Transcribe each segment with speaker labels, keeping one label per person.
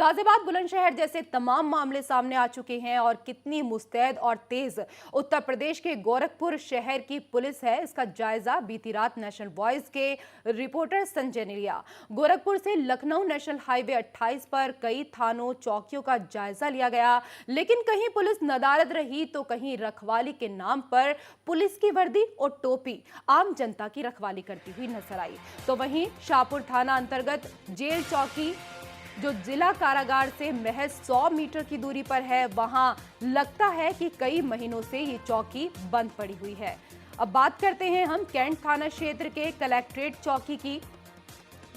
Speaker 1: गाजियाबाद बुलंदशहर जैसे तमाम मामले सामने आ चुके हैं और कितनी मुस्तैद और तेज उत्तर प्रदेश के गोरखपुर शहर की पुलिस है, इसका जायजा बीती रात नेशनल वॉइस के रिपोर्टर संजय ने लिया। गोरखपुर से लखनऊ नेशनल हाईवे 28 पर कई थानों चौकियों का जायजा लिया गया, लेकिन कहीं पुलिस नदारद रही तो कहीं रखवाली के नाम पर पुलिस की वर्दी और टोपी आम जनता की रखवाली करती हुई नजर आई। तो वहीं शाहपुर थाना अंतर्गत जेल चौकी जो जिला कारागार से महज 100 मीटर की दूरी पर है, वहां लगता है कि कई महीनों से ये चौकी बंद पड़ी हुई है। अब बात करते हैं हम कैंट थाना क्षेत्र के कलेक्ट्रेट चौकी की,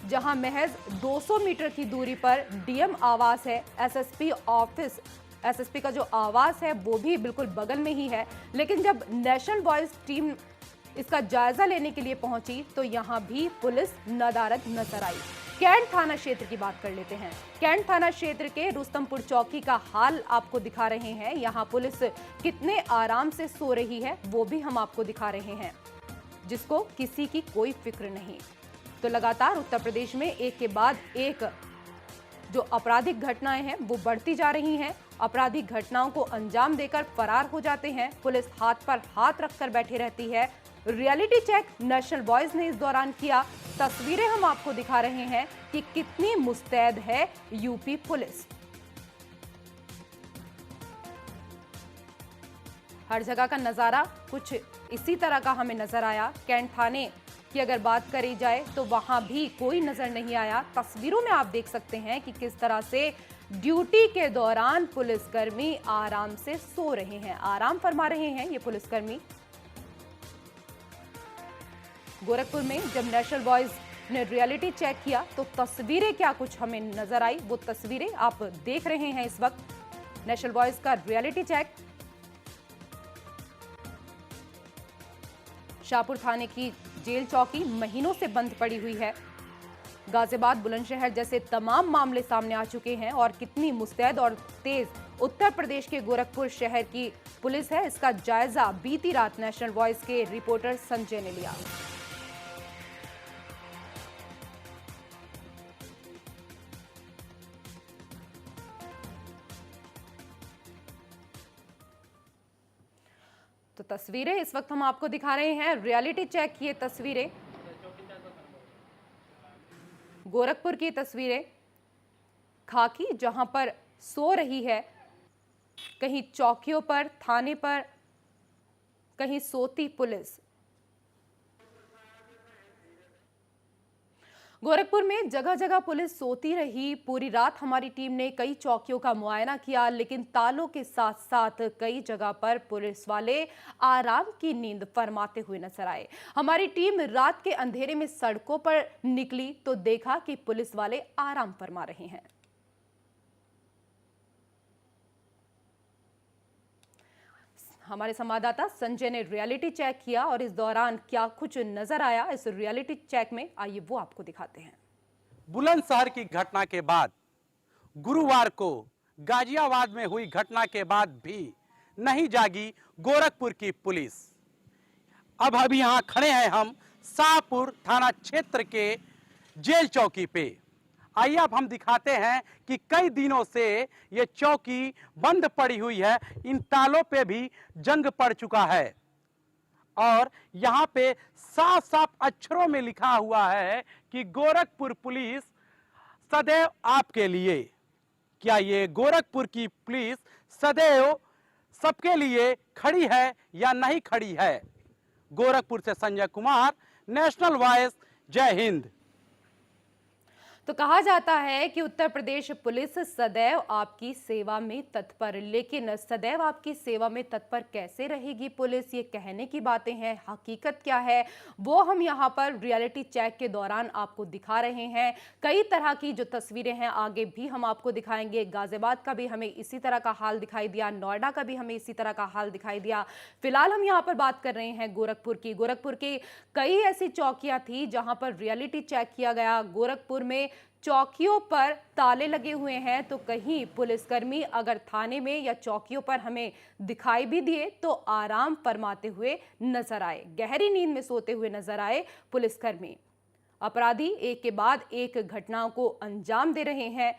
Speaker 1: जहां महज 200 मीटर की दूरी पर डीएम आवास है। एसएसपी ऑफिस, एसएसपी का जो आवास है वो भी बिल्कुल बगल में ही है। लेकिन जब नेशनल वॉइस टीम इसका जायजा लेने के लिए पहुंची तो यहां भी पुलिस नदारद नजर आई। कैंट थाना क्षेत्र की बात कर लेते हैं। कैंट थाना क्षेत्र के रुस्तमपुर चौकी का हाल आपको दिखा रहे हैं। यहां पुलिस कितने आराम से सो रही है वो भी हम आपको दिखा रहे हैं, जिसको किसी की कोई फिक्र नहीं। तो लगातार उत्तर प्रदेश में एक के बाद एक जो आपराधिक घटनाएं हैं वो बढ़ती जा रही हैं। आपराधिक घटनाओं को अंजाम देकर फरार हो जाते हैं। पुलिस हाथ पर हाथ रखकर बैठी रहती है। रियलिटी चेक नेशनल वॉइस ने इस दौरान किया। तस्वीरें हम आपको दिखा रहे हैं कि कितनी मुस्तैद है यूपी पुलिस। हर जगह का नजारा कुछ इसी तरह का हमें नजर आया। कैंट थाने की अगर बात करी जाए तो वहां भी कोई नजर नहीं आया। तस्वीरों में आप देख सकते हैं कि किस तरह से ड्यूटी के दौरान पुलिसकर्मी आराम से सो रहे हैं, आराम फरमा रहे हैं ये पुलिसकर्मी। गोरखपुर में जब नेशनल वॉइस ने रियलिटी चेक किया तो तस्वीरें क्या कुछ हमें नजर आई, वो तस्वीरें आप देख रहे हैं इस वक्त। नेशनल वॉइस का रियलिटी चेक शाहपुर थाने की जेल चौकी महीनों से बंद पड़ी हुई है। गाजियाबाद बुलंदशहर जैसे तमाम मामले सामने आ चुके हैं और कितनी मुस्तैद और तेज उत्तर प्रदेश के गोरखपुर शहर की पुलिस है, इसका जायजा बीती रात नेशनल वॉइस के रिपोर्टर संजय ने लिया। तो तस्वीरें इस वक्त हम आपको दिखा रहे हैं, रियलिटी चेक की तस्वीरें, गोरखपुर की तस्वीरें। खाकी जहां पर सो रही है, कहीं चौकियों पर, थाने पर, कहीं सोती पुलिस। गोरखपुर में जगह जगह पुलिस सोती रही। पूरी रात हमारी टीम ने कई चौकियों का मुआयना किया, लेकिन तालों के साथ साथ कई जगह पर पुलिस वाले आराम की नींद फरमाते हुए नजर आए। हमारी टीम रात के अंधेरे में सड़कों पर निकली तो देखा कि पुलिस वाले आराम फरमा रहे हैं। हमारे संवाददाता संजय ने रियलिटी चेक किया और इस दौरान क्या कुछ नजर आया इस रियलिटी चेक में, आइए वो आपको दिखाते हैं।
Speaker 2: बुलंदशहर की घटना के बाद, गुरुवार को गाजियाबाद में हुई घटना के बाद भी नहीं जागी गोरखपुर की पुलिस। अब अभी यहां खड़े हैं हम शाहपुर थाना क्षेत्र के जेल चौकी पे। आइए अब हम दिखाते हैं कि कई दिनों से ये चौकी बंद पड़ी हुई है। इन तालों पे भी जंग पड़ चुका है और यहाँ पे साफ साफ अक्षरों में लिखा हुआ है कि गोरखपुर पुलिस सदैव आपके लिए। क्या ये गोरखपुर की पुलिस सदैव सबके लिए खड़ी है या नहीं खड़ी है? गोरखपुर से संजय कुमार, नेशनल वॉइस, जय हिंद।
Speaker 1: तो कहा जाता है कि उत्तर प्रदेश पुलिस सदैव आपकी सेवा में तत्पर, लेकिन सदैव आपकी सेवा में तत्पर कैसे रहेगी पुलिस, ये कहने की बातें हैं। हकीकत क्या है वो हम यहाँ पर रियलिटी चेक के दौरान आपको दिखा रहे हैं। कई तरह की जो तस्वीरें हैं आगे भी हम आपको दिखाएंगे। गाजियाबाद का भी हमें इसी तरह का हाल दिखाई दिया, नोएडा का भी हमें इसी तरह का हाल दिखाई दिया। फिलहाल हम यहाँ पर बात कर रहे हैं गोरखपुर की। गोरखपुर की कई ऐसी चौकियां थी जहां पर रियलिटी चेक किया गया। गोरखपुर में चौकियों पर ताले लगे हुए हैं, तो कहीं पुलिसकर्मी अगर थाने में या चौकियों पर हमें दिखाई भी दिए तो आराम फरमाते हुए नजर आए, गहरी नींद में सोते हुए नजर आए पुलिसकर्मी। अपराधी एक के बाद एक घटनाओं को अंजाम दे रहे हैं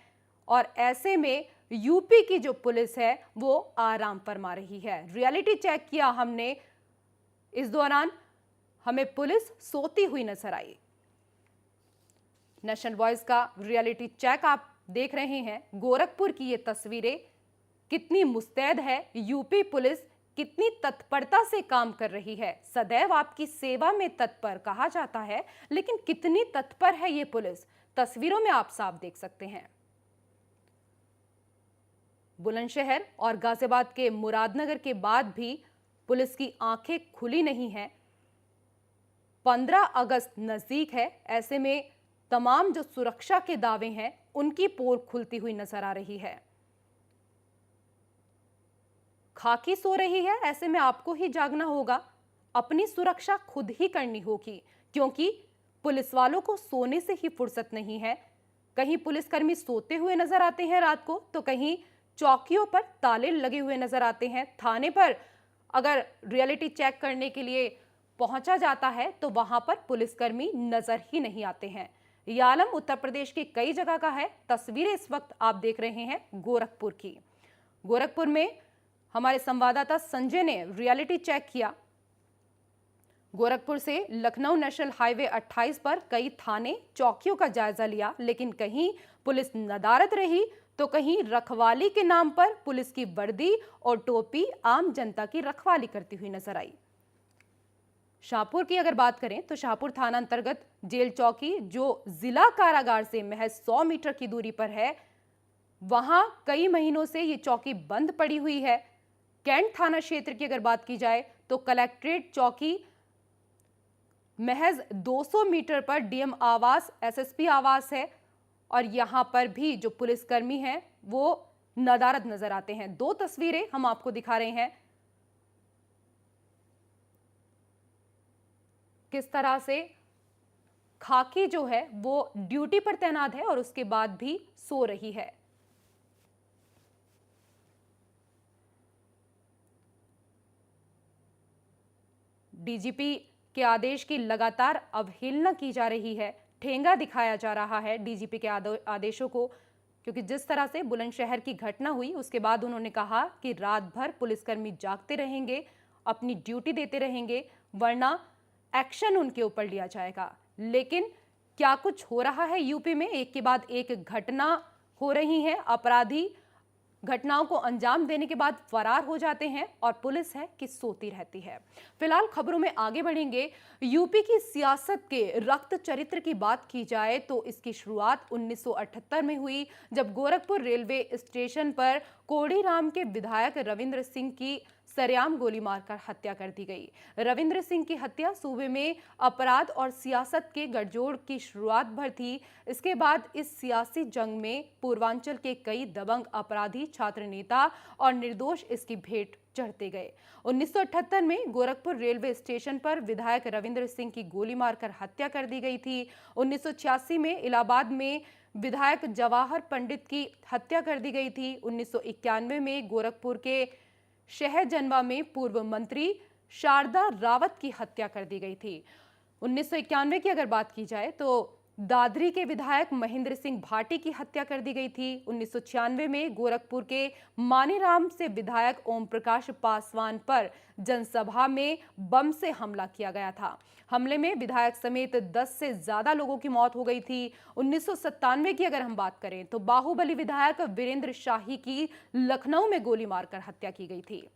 Speaker 1: और ऐसे में यूपी की जो पुलिस है वो आराम फरमा रही है। रियलिटी चेक किया हमने, इस दौरान हमें पुलिस सोती हुई नजर आई। नेशन वॉइस का रियलिटी चेक आप देख रहे हैं। गोरखपुर की ये तस्वीरें, कितनी मुस्तैद है यूपी पुलिस, कितनी तत्परता से काम कर रही है। सदैव आपकी सेवा में तत्पर कहा जाता है, लेकिन कितनी तत्पर है ये पुलिस, तस्वीरों में आप साफ देख सकते हैं। बुलंदशहर और गाजियाबाद के मुरादनगर के बाद भी पुलिस की आंखें खुली नहीं है। 15 अगस्त नजदीक है, ऐसे में तमाम जो सुरक्षा के दावे हैं उनकी पोल खुलती हुई नजर आ रही है। खाकी सो रही है, ऐसे में आपको ही जागना होगा, अपनी सुरक्षा खुद ही करनी होगी, क्योंकि पुलिस वालों को सोने से ही फुर्सत नहीं है। कहीं पुलिसकर्मी सोते हुए नजर आते हैं रात को, तो कहीं चौकियों पर ताले लगे हुए नजर आते हैं। थाने पर अगर रियलिटी चेक करने के लिए पहुंचा जाता है तो वहां पर पुलिसकर्मी नजर ही नहीं आते हैं। यह आलम उत्तर प्रदेश की कई जगह का है। तस्वीरें इस वक्त आप देख रहे हैं गोरखपुर की। गोरखपुर में हमारे संवाददाता संजय ने रियलिटी चेक किया। गोरखपुर से लखनऊ नेशनल हाईवे 28 पर कई थाने चौकियों का जायजा लिया, लेकिन कहीं पुलिस नदारद रही तो कहीं रखवाली के नाम पर पुलिस की वर्दी और टोपी आम जनता की रखवाली करती हुई नजर आई। शाहपुर की अगर बात करें तो शाहपुर थाना अंतर्गत जेल चौकी, जो जिला कारागार से महज 100 मीटर की दूरी पर है, वहां कई महीनों से ये चौकी बंद पड़ी हुई है। कैंट थाना क्षेत्र की अगर बात की जाए तो कलेक्ट्रेट चौकी महज 200 मीटर पर डीएम आवास, एसएसपी आवास है, और यहां पर भी जो पुलिसकर्मी हैं वो नदारद नजर आते हैं। दो तस्वीरें हम आपको दिखा रहे हैं, किस तरह से खाकी जो है वो ड्यूटी पर तैनात है और उसके बाद भी सो रही है। डीजीपी के आदेश की लगातार अवहेलना की जा रही है, ठेंगा दिखाया जा रहा है डीजीपी के आदेशों को, क्योंकि जिस तरह से बुलंदशहर की घटना हुई उसके बाद उन्होंने कहा कि रात भर पुलिसकर्मी जागते रहेंगे, अपनी ड्यूटी देते रहेंगे, वरना एक्शन उनके ऊपर लिया जाएगा। लेकिन क्या कुछ हो रहा है यूपी में? एक के बाद एक घटना हो रही है। अपराधी घटनाओं को अंजाम देने के बाद फरार हो जाते हैं और पुलिस है कि सोती रहती है। फिलहाल खबरों में आगे बढ़ेंगे। यूपी की सियासत के रक्त चरित्र की बात की जाए तो इसकी शुरुआत 1978 में हुई, जब गोरखपुर रेलवे स्टेशन पर कोड़ीराम के विधायक रविंद्र सिंह की सरेआम गोली मारकर हत्या कर दी गई। रविंद्र सिंह की हत्या सूबे में अपराध और सियासत के गठजोड़ की शुरुआत भर थी। इसके बाद इस सियासी जंग में पूर्वांचल के कई दबंग अपराधी, छात्र नेता और निर्दोष इसकी भेंट चढ़ते गए। 1978 में गोरखपुर रेलवे स्टेशन पर विधायक रविंद्र सिंह की गोली मारकर हत्या कर दी गई थी। 1986 में इलाहाबाद में विधायक जवाहर पंडित की हत्या कर दी गई थी। 1991 में गोरखपुर के शहजनवा में पूर्व मंत्री शारदा रावत की हत्या कर दी गई थी। 1991 की अगर बात की जाए तो दादरी के विधायक महेंद्र सिंह भाटी की हत्या कर दी गई थी। 1996 में गोरखपुर के मानीराम से विधायक ओम प्रकाश पासवान पर जनसभा में बम से हमला किया गया था। हमले में विधायक समेत 10 से ज्यादा लोगों की मौत हो गई थी। 1997 की अगर हम बात करें तो बाहुबली विधायक वीरेंद्र शाही की लखनऊ में गोली मारकर हत्या की गई थी।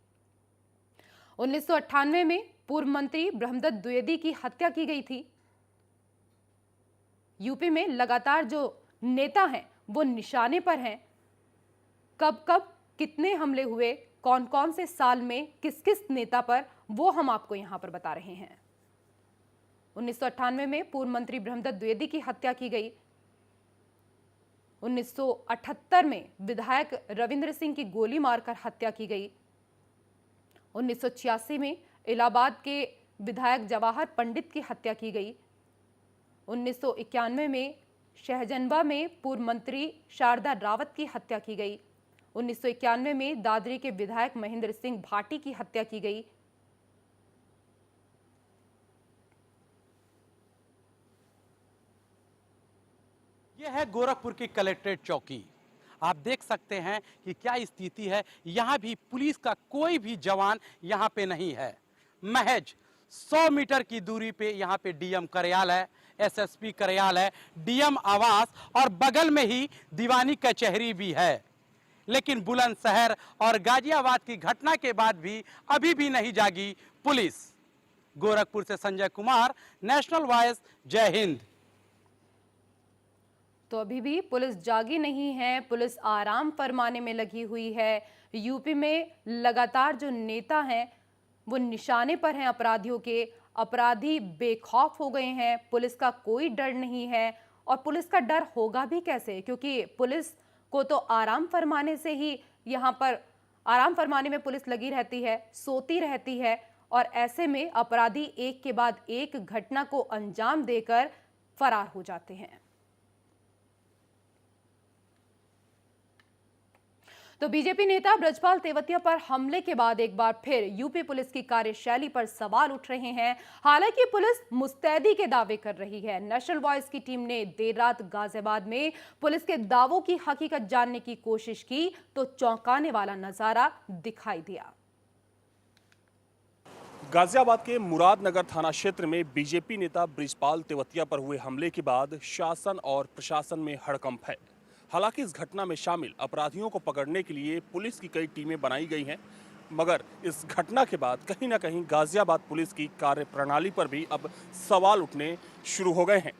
Speaker 1: 1998 में पूर्व मंत्री ब्रह्मदत्त द्विवेदी की हत्या की गई थी। यूपी में लगातार जो नेता हैं वो निशाने पर हैं। कब कब कितने हमले हुए, कौन कौन से साल में किस किस नेता पर, वो हम आपको यहां पर बता रहे हैं। 1998 में पूर्व मंत्री ब्रह्मदत्त द्विवेदी की हत्या की गई। 1978 में विधायक रविंद्र सिंह की गोली मारकर हत्या की गई। 1986 में इलाहाबाद के विधायक जवाहर पंडित की हत्या की गई। 1991 में शहजनवा में पूर्व मंत्री शारदा रावत की हत्या की गई। 1991 में दादरी के विधायक महेंद्र सिंह भाटी की हत्या की गई।
Speaker 2: यह है गोरखपुर की कलेक्ट्रेट चौकी। आप देख सकते हैं कि क्या स्थिति है। यहाँ भी पुलिस का कोई भी जवान यहाँ पे नहीं है। महज 100 मीटर की दूरी पे यहाँ पे डीएम कार्यालय, एसएसपी कार्यालय, डीएम आवास और बगल में ही दीवानी कचहरी भी है। लेकिन बुलंदशहर और गाजियाबाद की घटना के बाद भी अभी भी नहीं जागी पुलिस। गोरखपुर से संजय कुमार, नेशनल वॉइस, जय हिंद।
Speaker 1: तो अभी भी पुलिस जागी नहीं है, पुलिस आराम फरमाने में लगी हुई है। यूपी में लगातार जो नेता हैं वो निशाने पर हैं अपराधियों के। अपराधी बेखौफ हो गए हैं, पुलिस का कोई डर नहीं है। और पुलिस का डर होगा भी कैसे, क्योंकि पुलिस को तो आराम फरमाने से ही, यहाँ पर आराम फरमाने में पुलिस लगी रहती है, सोती रहती है। और ऐसे में अपराधी एक के बाद एक घटना को अंजाम देकर फरार हो जाते हैं। तो बीजेपी नेता ब्रजपाल तेवतिया पर हमले के बाद एक बार फिर यूपी पुलिस की कार्यशैली पर सवाल उठ रहे हैं। हालांकि पुलिस मुस्तैदी के दावे कर रही है। नेशनल वॉइस की टीम ने देर रात गाजियाबाद में पुलिस के दावों की हकीकत जानने की कोशिश की तो चौंकाने वाला नजारा दिखाई दिया।
Speaker 3: गाजियाबाद के मुरादनगर थाना क्षेत्र में बीजेपी नेता ब्रजपाल तेवतिया पर हुए हमले के बाद शासन और प्रशासन में हड़कंप है। हालांकि इस घटना में शामिल अपराधियों को पकड़ने के लिए पुलिस की कई टीमें बनाई गई हैं, मगर इस घटना के बाद कहीं ना कहीं गाजियाबाद पुलिस की कार्यप्रणाली पर भी अब सवाल उठने शुरू हो गए हैं।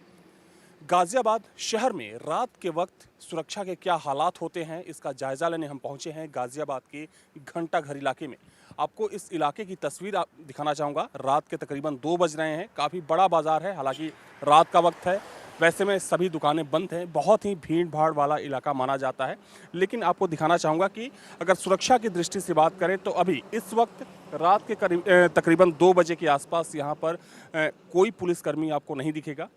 Speaker 3: गाजियाबाद शहर में रात के वक्त सुरक्षा के क्या हालात होते हैं, इसका जायजा लेने हम पहुंचे हैं गाजियाबाद के घंटाघर इलाके में। आपको इस इलाके की तस्वीर दिखाना चाहूँगा। रात के तकरीबन 2 बज रहे हैं। काफ़ी बड़ा बाजार है, हालांकि रात का वक्त है। वैसे में सभी दुकानें बंद हैं। बहुत ही भीड़ भाड़ वाला इलाका माना जाता है। लेकिन आपको दिखाना चाहूँगा कि अगर सुरक्षा की दृष्टि से बात करें तो अभी इस वक्त रात के तकरीबन 2 बजे के आसपास यहाँ पर कोई पुलिसकर्मी आपको नहीं दिखेगा।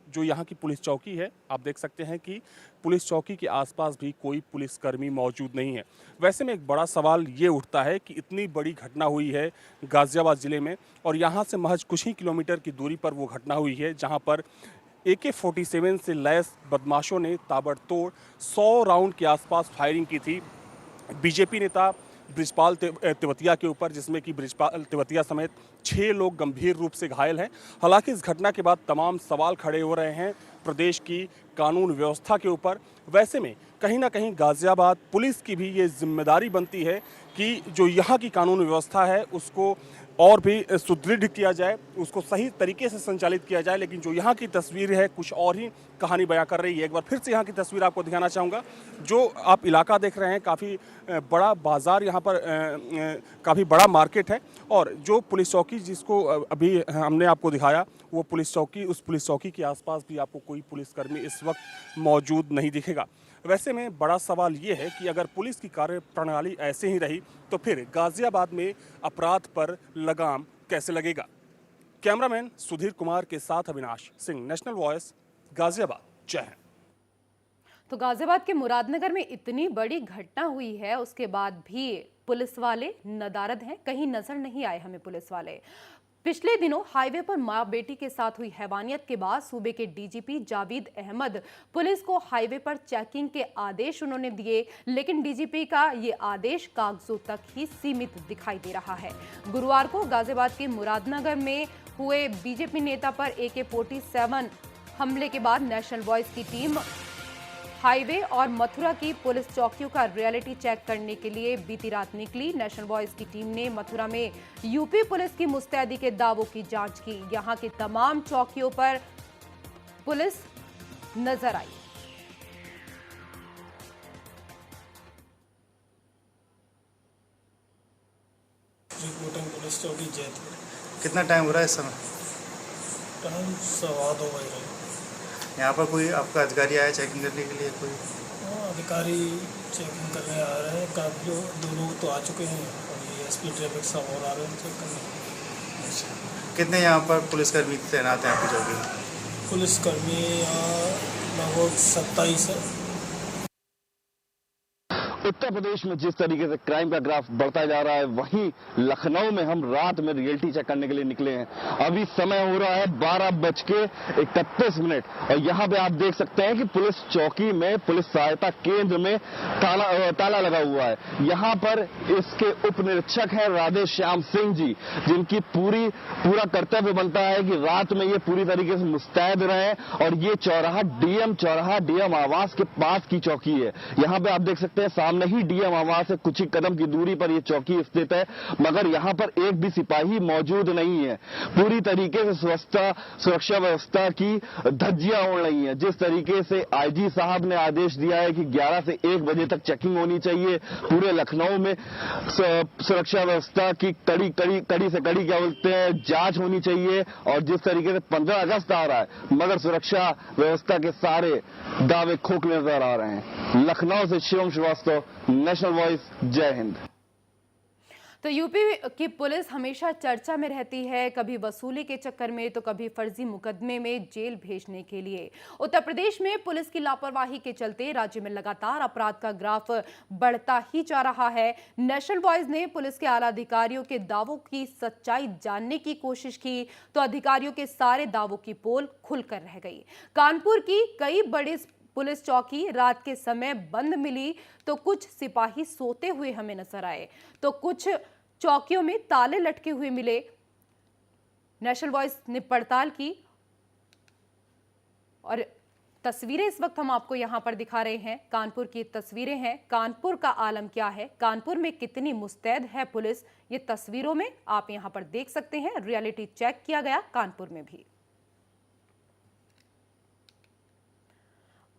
Speaker 3: जो यहाँ की पुलिस चौकी है, आप देख सकते हैं कि पुलिस चौकी के आसपास भी कोई पुलिसकर्मी मौजूद नहीं है। वैसे में एक बड़ा सवाल ये उठता है कि इतनी बड़ी घटना हुई है गाजियाबाद ज़िले में और यहाँ से महज कुछ ही किलोमीटर की दूरी पर वो घटना हुई है, जहाँ पर AK-47 से लैस बदमाशों ने ताबड़तोड़ 100 राउंड के आसपास फायरिंग की थी बीजेपी नेता ब्रजपाल तेवतिया के ऊपर, जिसमें कि ब्रजपाल तेवतिया समेत 6 लोग गंभीर रूप से घायल हैं। हालांकि इस घटना के बाद तमाम सवाल खड़े हो रहे हैं प्रदेश की कानून व्यवस्था के ऊपर। वैसे में कहीं ना कहीं गाजियाबाद पुलिस की भी ये जिम्मेदारी बनती है कि जो यहाँ की कानून व्यवस्था है उसको और भी सुदृढ़ किया जाए, उसको सही तरीके से संचालित किया जाए। लेकिन जो यहाँ की तस्वीर है कुछ और ही कहानी बयां कर रही है। एक बार फिर से यहाँ की तस्वीर आपको दिखाना चाहूँगा। जो आप इलाका देख रहे हैं, काफ़ी बड़ा बाज़ार, यहाँ पर काफ़ी बड़ा मार्केट है। और जो पुलिस चौकी जिसको अभी हमने आपको दिखाया, वो पुलिस चौकी, उस पुलिस चौकी के आसपास भी आपको कोई पुलिसकर्मी इस वक्त मौजूद नहीं दिखेगा। वैसे में बड़ा सवाल ये है कि अगर पुलिस की कार्यप्रणाली ऐसे ही रही तो फिर गाजियाबाद में अपराध पर लगाम कैसे लगेगा। कैमरामैन सुधीर कुमार के साथ अविनाश सिंह, नेशनल वॉइस, गाजियाबाद। जय हिंद।
Speaker 1: तो गाजियाबाद के मुरादनगर में इतनी बड़ी घटना हुई है, उसके बाद भी पुलिस वाले नदारद हैं, कहीं नजर नहीं आए हमें पुलिस वाले। पिछले दिनों हाईवे पर मां बेटी के साथ हुई हैवानियत के बाद सूबे के डीजीपी जावेद अहमद पुलिस को हाईवे पर चेकिंग के आदेश उन्होंने दिए, लेकिन डीजीपी का ये आदेश कागजों तक ही सीमित दिखाई दे रहा है। गुरुवार को गाजियाबाद के मुरादनगर में हुए बीजेपी नेता पर AK-47 हमले के बाद नेशनल वॉइस की टीम हाईवे और मथुरा की पुलिस चौकियों का रियलिटी चेक करने के लिए बीती रात निकली। नेशनल वॉइस की टीम ने मथुरा में यूपी पुलिस की मुस्तैदी के दावों की जांच की। यहां की तमाम चौकियों पर पुलिस नजर आई।
Speaker 4: रिपोर्टिंग पुलिस चौकी जैतपुर।
Speaker 5: कितना टाइम हो रहा है इस समय?
Speaker 4: टाइम 2:15 बज रहे।
Speaker 5: यहाँ पर कोई आपका अधिकारी आया चेकिंग करने के लिए? कोई
Speaker 4: अधिकारी चेकिंग करने आ रहे हैं। काफ़ी जो 2 लोग तो आ चुके हैं और ये SP ट्रैफिक सब और आ रहे हैं चेक करने।
Speaker 5: अच्छा, कितने यहाँ पर पुलिसकर्मी तैनात हैं आपकी चौकी में?
Speaker 4: पुलिसकर्मी यहाँ लगभग 27 है।
Speaker 6: उत्तर प्रदेश में जिस तरीके से क्राइम का ग्राफ बढ़ता जा रहा है, वहीं लखनऊ में हम रात में रियलिटी चेक करने के लिए निकले हैं। अभी समय हो रहा है 12:31 और यहाँ पे आप देख सकते हैं कि पुलिस चौकी में, पुलिस सहायता केंद्र में ताला लगा हुआ है। यहाँ पर इसके उप निरीक्षक है राधे श्याम सिंह जी, जिनकी पूरा कर्तव्य बनता है कि रात में ये पूरी तरीके से मुस्तैद रहे। और ये चौराहा डीएम आवास के पास की चौकी है। यहाँ पे आप देख सकते हैं सामने ही डीएम आवास है, कुछ ही कदम की दूरी पर ये चौकी स्थित है, मगर यहाँ पर एक भी सिपाही मौजूद नहीं है। पूरी तरीके से सुरक्षा व्यवस्था की धज्जियां उड़ रही हैं। जिस तरीके से आईजी साहब ने आदेश दिया है कि 11 से 1 बजे तक चेकिंग होनी चाहिए, पूरे लखनऊ में सुरक्षा व्यवस्था की कड़ी से कड़ी क्या बोलते हैं जांच होनी चाहिए। और जिस तरीके से 15 अगस्त आ रहा है, मगर सुरक्षा व्यवस्था के सारे दावे खोखले नजर आ रहे हैं। लखनऊ से शिवम श्रीवास्तव, नेशनल वॉइस, जय हिंद।
Speaker 1: तो यूपी की पुलिस हमेशा चर्चा में रहती है, कभी वसूली के चक्कर में तो कभी फर्जी मुकदमे में जेल भेजने के लिए। उत्तर प्रदेश में पुलिस की लापरवाही के चलते राज्य में लगातार अपराध का ग्राफ बढ़ता ही जा रहा है। नेशनल वॉइस ने पुलिस के आला अधिकारियों के दावों की सच्चाई जानने की कोशिश की तो अधिकारियों के सारे दावों की पोल खुलकर रह गई। कानपुर की कई बड़ी पुलिस चौकी रात के समय बंद मिली तो कुछ सिपाही सोते हुए हमें नजर आए, तो कुछ चौकियों में ताले लटके हुए मिले। नेशनल वॉइस ने पड़ताल की और तस्वीरें इस वक्त हम आपको यहां पर दिखा रहे हैं। कानपुर की तस्वीरें हैं। कानपुर का आलम क्या है, कानपुर में कितनी मुस्तैद है पुलिस, ये तस्वीरों में आप यहां पर देख सकते हैं। रियलिटी चेक किया गया कानपुर में भी।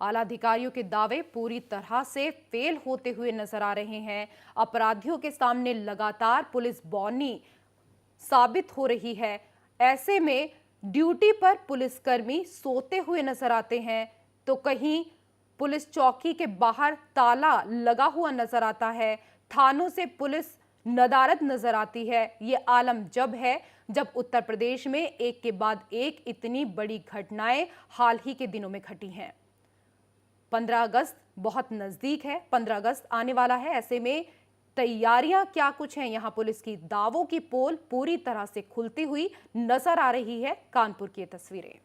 Speaker 1: आला अधिकारियों के दावे पूरी तरह से फेल होते हुए नजर आ रहे हैं। अपराधियों के सामने लगातार पुलिस बौनी साबित हो रही है। ऐसे में ड्यूटी पर पुलिसकर्मी सोते हुए नजर आते हैं तो कहीं पुलिस चौकी के बाहर ताला लगा हुआ नजर आता है। थानों से पुलिस नदारद नजर आती है। ये आलम जब है जब उत्तर प्रदेश में एक के बाद एक इतनी बड़ी घटनाएं हाल ही के दिनों में घटी हैं। 15 अगस्त बहुत नजदीक है, 15 अगस्त आने वाला है। ऐसे में तैयारियां क्या कुछ हैं, यहां पुलिस की दावों की पोल पूरी तरह से खुलती हुई नजर आ रही है। कानपुर की तस्वीरें।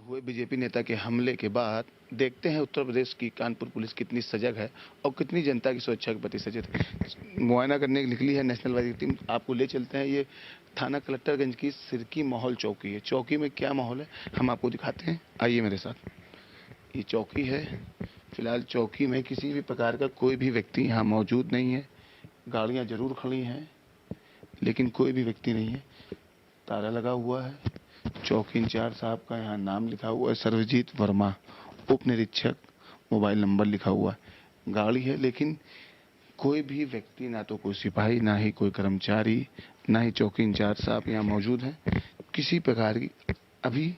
Speaker 7: हुए बीजेपी नेता के हमले के बाद देखते हैं उत्तर प्रदेश की कानपुर पुलिस कितनी सजग है और कितनी जनता की सुरक्षा के प्रति सचेत है। मुआयना करने निकली है नेशनल वाइज की टीम। आपको ले चलते हैं, ये थाना कलेक्टरगंज की सिरकी माहौल चौकी है। चौकी में क्या माहौल है हम आपको दिखाते हैं, आइए मेरे साथ। ये चौकी है। फिलहाल चौकी में किसी भी प्रकार का कोई भी व्यक्ति यहाँ मौजूद नहीं है। गाड़ियाँ जरूर खड़ी हैं लेकिन कोई भी व्यक्ति नहीं है। ताला लगा हुआ है। चौकी इंचार्ज साहब का यहाँ नाम लिखा हुआ है, सर्वजीत वर्मा, उप निरीक्षक, मोबाइल नंबर लिखा हुआ है। गाड़ी है लेकिन कोई भी व्यक्ति, ना तो कोई सिपाही, ना ही कोई कर्मचारी, ना ही चौकी इंचार्ज साहब यहाँ मौजूद हैं। किसी प्रकार की अभी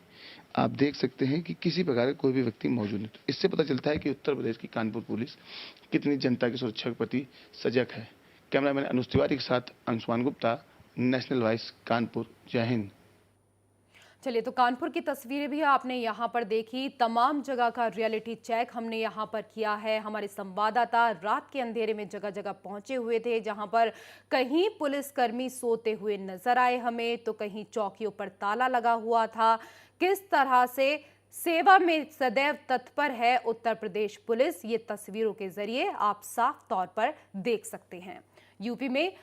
Speaker 7: आप देख सकते हैं कि किसी प्रकार का कोई भी व्यक्ति मौजूद नहीं। इससे पता चलता है कि उत्तर प्रदेश की कानपुर पुलिस कितनी जनता की सुरक्षा के प्रति सजग है। कैमरामैन अनुज तिवारी के साथ अंशुमान गुप्ता, नेशनल वॉइस, कानपुर। जय हिंद।
Speaker 1: चलिए, तो कानपुर की तस्वीरें भी आपने यहाँ पर देखी। तमाम जगह का रियलिटी चेक हमने यहाँ पर किया है। हमारे संवाददाता रात के अंधेरे में जगह जगह पहुंचे हुए थे, जहाँ पर कहीं पुलिसकर्मी सोते हुए नजर आए हमें तो कहीं चौकियों पर ताला लगा हुआ था। किस तरह से सेवा में सदैव तत्पर है उत्तर प्रदेश पुलिस, ये तस्वीरों के जरिए आप साफ तौर पर देख सकते हैं। यूपी में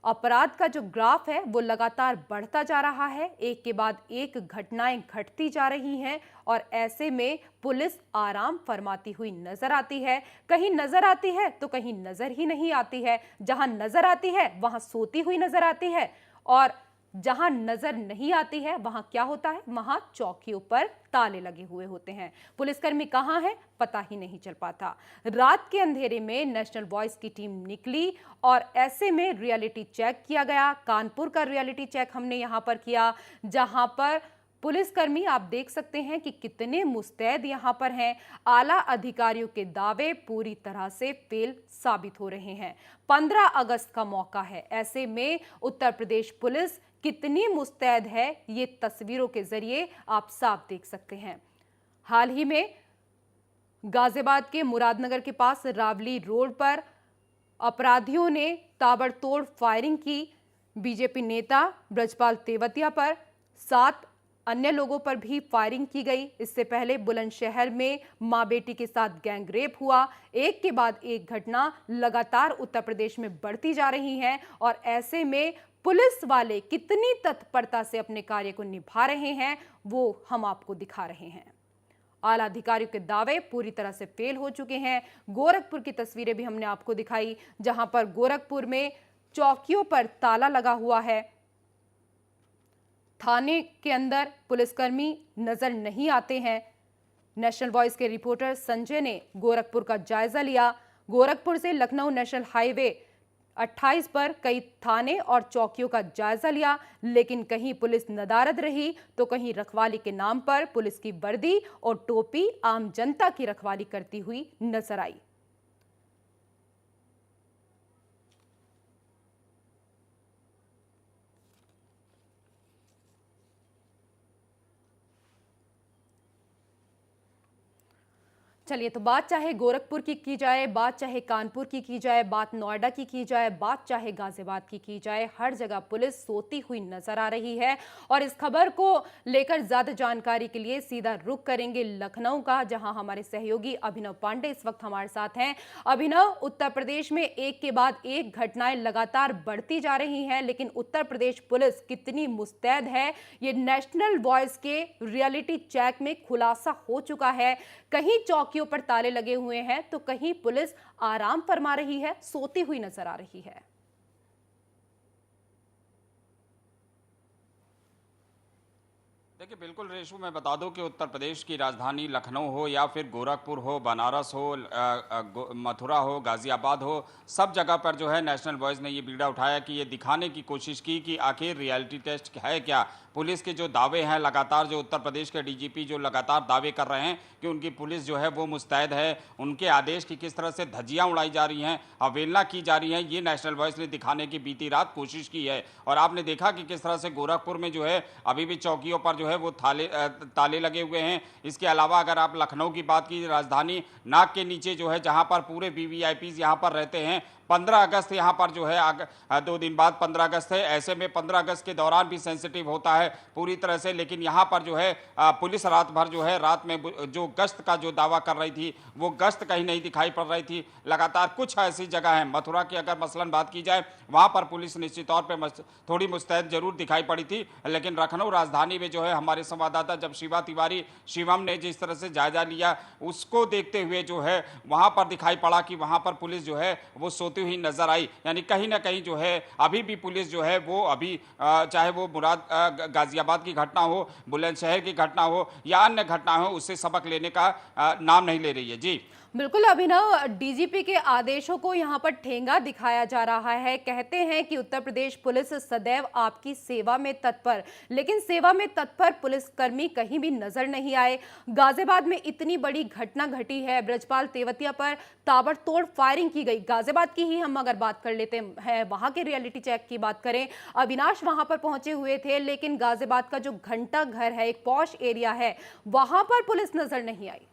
Speaker 1: अपराध का जो ग्राफ है वो लगातार बढ़ता जा रहा है। एक के बाद एक घटनाएं घटती जा रही हैं और ऐसे में पुलिस आराम फरमाती हुई नजर आती है। कहीं नजर आती है तो कहीं नजर ही नहीं आती है। जहां नजर आती है वहां सोती हुई नजर आती है और जहां नजर नहीं आती है वहां क्या होता है, वहां चौकियों पर ताले लगे हुए होते हैं। पुलिसकर्मी कहां है पता ही नहीं चल पाता। रात के अंधेरे में नेशनल वॉइस की टीम निकली और ऐसे में रियलिटी चेक किया गया। कानपुर का रियलिटी चेक हमने यहां पर किया, जहां पर पुलिसकर्मी आप देख सकते हैं कि कितने मुस्तैद यहां पर हैं। आला अधिकारियों के दावे पूरी तरह से फेल साबित हो रहे हैं। 15 अगस्त का मौका है, ऐसे में उत्तर प्रदेश पुलिस कितनी मुस्तैद है ये तस्वीरों के जरिए आप साफ देख सकते हैं। हाल ही में गाजियाबाद के मुरादनगर के पास रावली रोड पर अपराधियों ने ताबड़तोड़ फायरिंग की। बीजेपी नेता ब्रजपाल तेवतिया पर 7 अन्य लोगों पर भी फायरिंग की गई। इससे पहले बुलंदशहर में मां बेटी के साथ गैंग रेप हुआ। एक के बाद एक घटना लगातार उत्तर प्रदेश में बढ़ती जा रही है और ऐसे में पुलिस वाले कितनी तत्परता से अपने कार्य को निभा रहे हैं वो हम आपको दिखा रहे हैं। आला अधिकारियों के दावे पूरी तरह से फेल हो चुके हैं। गोरखपुर की तस्वीरें भी हमने आपको दिखाई, जहां पर गोरखपुर में चौकियों पर ताला लगा हुआ है। थाने के अंदर पुलिसकर्मी नजर नहीं आते हैं। नेशनल वॉइस के रिपोर्टर संजय ने गोरखपुर का जायजा लिया। गोरखपुर से लखनऊ नेशनल हाईवे 28 पर कई थाने और चौकियों का जायजा लिया, लेकिन कहीं पुलिस नदारद रही तो कहीं रखवाली के नाम पर पुलिस की वर्दी और टोपी आम जनता की रखवाली करती हुई नजर आई। चलिए, तो बात चाहे गोरखपुर की जाए, बात चाहे कानपुर की जाए, बात नोएडा की जाए, बात चाहे गाजियाबाद की जाए, हर जगह पुलिस सोती हुई नजर आ रही है। और इस खबर को लेकर ज्यादा जानकारी के लिए सीधा रुख करेंगे लखनऊ का, जहां हमारे सहयोगी अभिनव पांडे इस वक्त हमारे साथ हैं। अभिनव, उत्तर प्रदेश में एक के बाद एक घटनाएं लगातार बढ़ती जा रही हैं, लेकिन उत्तर प्रदेश पुलिस कितनी मुस्तैद है ये नेशनल वॉइस के रियलिटी चेक में खुलासा हो चुका है। कहीं चौकियों पर ताले लगे हुए हैं तो कहीं पुलिस आराम फरमा रही है, सोती हुई नजर आ रही है।
Speaker 8: देखिए, बिल्कुल रेशु, मैं बता दूं कि उत्तर प्रदेश की राजधानी लखनऊ हो या फिर गोरखपुर हो, बनारस हो, मथुरा हो, गाजियाबाद हो, सब जगह पर जो है नेशनल वॉइस ने ये बीड़ा उठाया कि ये दिखाने की कोशिश की कि आखिर रियलिटी टेस्ट है क्या। पुलिस के जो दावे हैं लगातार, जो उत्तर प्रदेश के डीजीपी जो लगातार दावे कर रहे हैं कि उनकी पुलिस जो है वो मुस्तैद है, उनके आदेश की किस तरह से धज्जियां उड़ाई जा रही हैं, अवहेलना की जा रही है, ये नेशनल वॉइस ने दिखाने की बीती रात कोशिश की है। और आपने देखा कि किस तरह से गोरखपुर में जो है अभी भी चौकियों पर जो है वो ताले लगे हुए हैं। इसके अलावा अगर आप लखनऊ की बात की, राजधानी नाक के नीचे जो है जहां पर पूरे वीवीआईपी यहां पर रहते हैं, 15 अगस्त यहाँ पर जो है 2 दिन बाद 15 अगस्त है, ऐसे में 15 अगस्त के दौरान भी सेंसिटिव होता है पूरी तरह से। लेकिन यहाँ पर जो है पुलिस रात भर जो है, रात में जो गश्त का जो दावा कर रही थी वो गश्त कहीं नहीं दिखाई पड़ रही थी। लगातार कुछ ऐसी जगह है, मथुरा की अगर मसलन बात की जाए, वहाँ पर पुलिस निश्चित तौर पर थोड़ी मुस्तैद जरूर दिखाई पड़ी थी। लेकिन लखनऊ राजधानी में जो है हमारे संवाददाता जब शिवा तिवारी शिवम ने जिस तरह से जायजा लिया, उसको देखते हुए जो है वहाँ पर दिखाई पड़ा कि वहाँ पर पुलिस जो है वो सोती हुई नजर आई। यानी कहीं ना कहीं जो है अभी भी पुलिस जो है वो अभी चाहे वो गाजियाबाद की घटना हो, बुलंदशहर की घटना हो या अन्य घटना हो, उससे सबक लेने का नाम नहीं ले रही है। जी
Speaker 1: बिल्कुल अभिनव, डीजीपी के आदेशों को यहाँ पर ठेंगा दिखाया जा रहा है। कहते हैं कि उत्तर प्रदेश पुलिस सदैव आपकी सेवा में तत्पर, लेकिन सेवा में तत्पर पुलिसकर्मी कहीं भी नजर नहीं आए। गाजियाबाद में इतनी बड़ी घटना घटी है, ब्रजपाल तेवतिया पर ताबड़तोड़ फायरिंग की गई। गाजियाबाद की ही हम अगर बात कर लेते हैं, वहां के रियलिटी चेक की बात करें, अविनाश वहां पर पहुंचे हुए थे, लेकिन गाजियाबाद का जो घंटा घर है, एक पॉश एरिया है, वहां पर पुलिस नजर नहीं आई।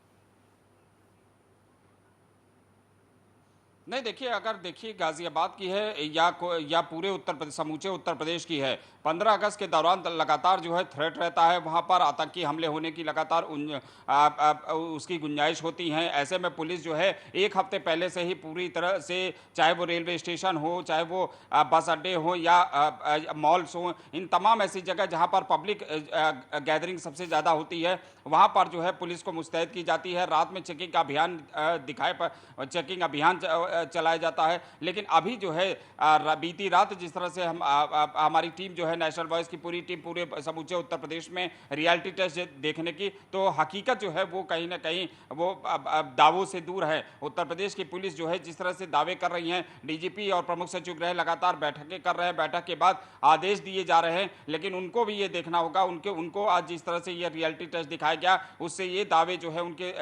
Speaker 8: नहीं, देखिए, अगर देखिए गाजियाबाद की है या पूरे समूचे उत्तर प्रदेश की है, 15 अगस्त के दौरान लगातार जो है थ्रेट रहता है, वहाँ पर आतंकी हमले होने की लगातार उसकी गुंजाइश होती हैं। ऐसे में पुलिस जो है एक हफ्ते पहले से ही पूरी तरह से, चाहे वो रेलवे स्टेशन हो, चाहे वो बस अड्डे हो या मॉल्स हो, इन तमाम ऐसी जगह जहाँ पर पब्लिक गैदरिंग सबसे ज़्यादा होती है, वहाँ पर जो है पुलिस को मुस्तैद की जाती है। रात में चेकिंग का अभियान चेकिंग अभियान चलाया जाता है। लेकिन अभी जो है बीती रात जिस तरह से हमारी टीम जो है नेशनल वॉइस की पूरी टीम पूरे समूचे उत्तर प्रदेश में रियलिटी टेस्ट देखने की, तो हकीकत जो है वो कहीं ना कहीं वो अब दावों से दूर है। उत्तर प्रदेश की पुलिस जो है जिस तरह से दावे कर रही हैं, डीजीपी और प्रमुख सचिव गृह लगातार बैठकें कर रहे हैं, बैठक के बाद आदेश दिए जा रहे हैं, लेकिन उनको भी ये देखना होगा, उनको आज जिस तरह से ये रियलिटी टेस्ट दिखाया गया उससे ये दावे जो है उनके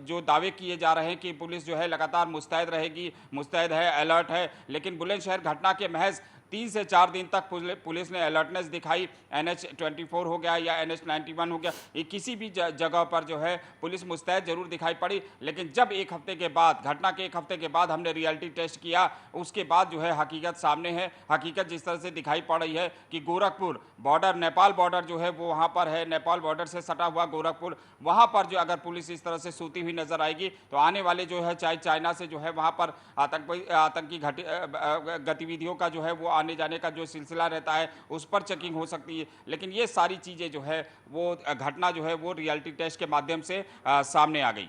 Speaker 8: जो दावे किए जा रहे हैं कि पुलिस जो है लगातार मुस्तैद रहेगी, मुस्तैद है, अलर्ट है, लेकिन बुलंदशहर घटना के महज 3 से 4 दिन तक पुलिस ने अलर्टनेस दिखाई। NH-24 हो गया या NH-91 हो गया, ये किसी भी जगह पर जो है पुलिस मुस्तैद जरूर दिखाई पड़ी, लेकिन जब एक हफ्ते के बाद, घटना के एक हफ्ते के बाद हमने रियलिटी टेस्ट किया, उसके बाद जो है हकीकत सामने है। हकीकत जिस तरह से दिखाई पड़ रही है कि गोरखपुर बॉर्डर, नेपाल बॉर्डर जो है वो वहाँ पर है, नेपाल बॉर्डर से सटा हुआ गोरखपुर, वहाँ पर जो अगर पुलिस इस तरह से सोती हुई नजर आएगी तो आने वाले जो है चाइना से जो है वहाँ पर आतंकी गतिविधियों का जो है वो आने जाने का जो सिलसिला रहता है उस पर चेकिंग हो सकती है। लेकिन ये सारी चीजें जो है वो घटना जो है वो रियलिटी टेस्ट के माध्यम से सामने आ गई।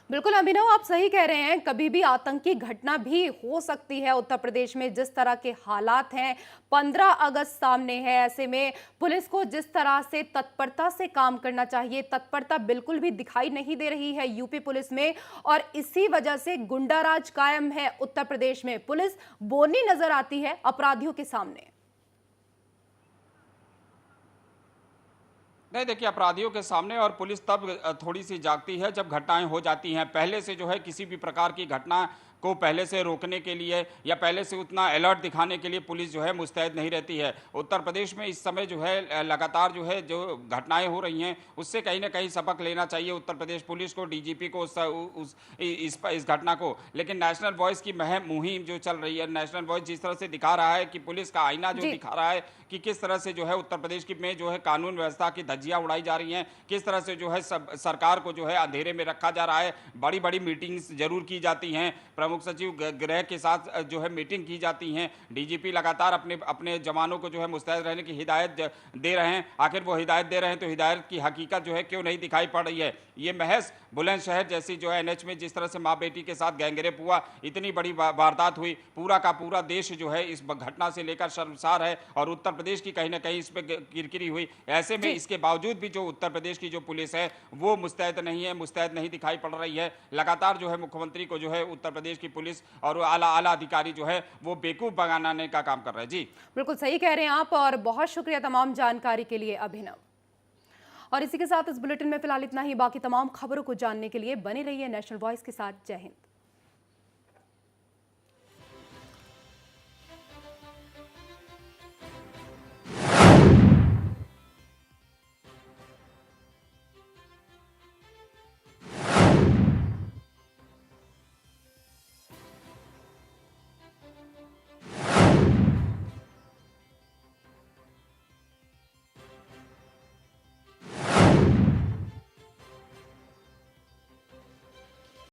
Speaker 1: बिल्कुल अभिनव, आप सही कह रहे हैं, कभी भी आतंकी घटना भी हो सकती है उत्तर प्रदेश में। जिस तरह के हालात हैं, 15 अगस्त सामने है, ऐसे में पुलिस को जिस तरह से तत्परता से काम करना चाहिए, तत्परता बिल्कुल भी दिखाई नहीं दे रही है यूपी पुलिस में, और इसी वजह से गुंडाराज कायम है उत्तर प्रदेश में। पुलिस बोनी नजर आती है अपराधियों के सामने।
Speaker 8: नहीं, देखिए, अपराधियों के सामने और पुलिस तब थोड़ी सी जागती है जब घटनाएं हो जाती हैं। पहले से जो है किसी भी प्रकार की घटना को पहले से रोकने के लिए या पहले से उतना अलर्ट दिखाने के लिए पुलिस जो है मुस्तैद नहीं रहती है। उत्तर प्रदेश में इस समय जो है लगातार जो है जो घटनाएं हो रही हैं उससे कहीं ना कहीं सबक लेना चाहिए उत्तर प्रदेश पुलिस को, डीजीपी को, इस घटना को। लेकिन नेशनल वॉइस की मुहिम जो चल रही है, नेशनल वॉइस जिस तरह से दिखा रहा है कि पुलिस का आईना जो दिखा रहा है कि किस तरह से जो है उत्तर प्रदेश की में जो है कानून व्यवस्था की धज्जियां उड़ाई जा रही हैं, किस तरह से जो है सरकार को जो है अंधेरे में रखा जा रहा है। बड़ी बड़ी मीटिंग्स जरूर की जाती हैं, प्रमुख सचिव गृह के साथ जो है मीटिंग की जाती हैं, डीजीपी लगातार अपने जवानों को जो है मुस्तैद रहने की हिदायत दे रहे हैं। आखिर वो हिदायत दे रहे हैं तो हिदायत की हकीकत जो है क्यों नहीं दिखाई पड़ रही है? ये महज बुलंदशहर जैसी जो है NH में जिस तरह से माँ बेटी के साथ गैंगरेप हुआ, इतनी बड़ी वारदात हुई, पूरा का पूरा देश जो है इस घटना से लेकर शर्मसार है और उत्तर प्रदेश की कहीं ना कहीं इस पर किरकिरी हुई। ऐसे में इसके बावजूद भी जो उत्तर प्रदेश की जो पुलिस है वो मुस्तैद नहीं है, मुस्तैद नहीं दिखाई पड़ रही है। लगातार जो है मुख्यमंत्री को जो है उत्तर प्रदेश की पुलिस और आला अधिकारी जो है वो बेवकूफ बनाने का काम कर रहे हैं। जी
Speaker 1: बिल्कुल सही कह रहे हैं आप, और बहुत शुक्रिया तमाम जानकारी के लिए अभिनव। और इसी के साथ इस बुलेटिन में फिलहाल इतना ही। बाकी तमाम खबरों को जानने के लिए बने रहिए नेशनल वॉइस के साथ। जय हिंद।